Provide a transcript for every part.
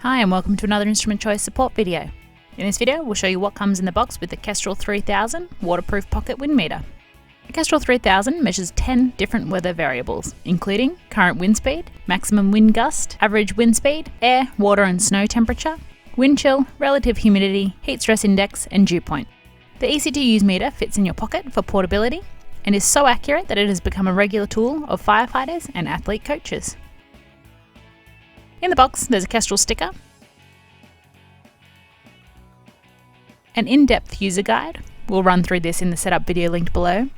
Hi and welcome to another instrument choice support video. In this video we'll show you what comes in the box with the Kestrel-3000 waterproof pocket wind meter. The Kestrel-3000 measures 10 different weather variables, including current wind speed, maximum wind gust, average wind speed, air, water and snow temperature, wind chill, relative humidity, heat stress index and dew point. The easy to use meter fits in your pocket for portability and is so accurate that it has become a regular tool of firefighters and athlete coaches. In the box, there's a Kestrel sticker, an in-depth user guide. We'll run through this in the setup video linked below.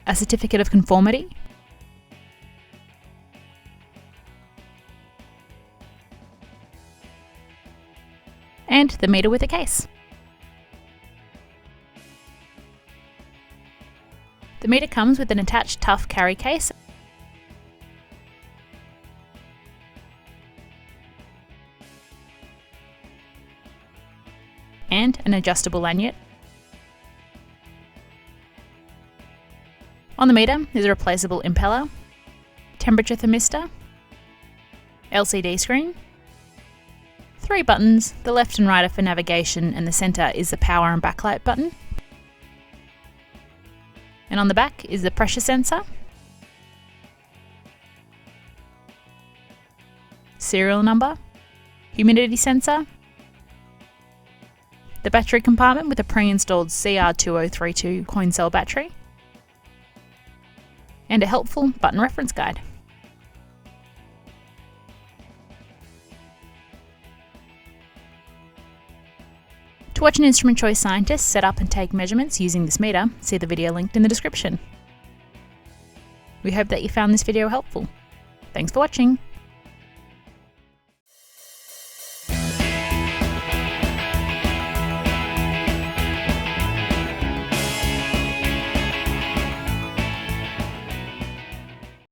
A certificate of conformity, and the meter with a case. The meter comes with an attached tough carry case and an adjustable lanyard. On the meter is a replaceable impeller, temperature thermistor, LCD screen, 3 buttons, the left and right are for navigation and the centre is the power and backlight button. And on the back is the pressure sensor, serial number, humidity sensor, the battery compartment with a pre-installed CR2032 coin cell battery, and a helpful button reference guide. To watch an instrument choice scientist set up and take measurements using this meter, see the video linked in the description. We hope that you found this video helpful. Thanks for watching.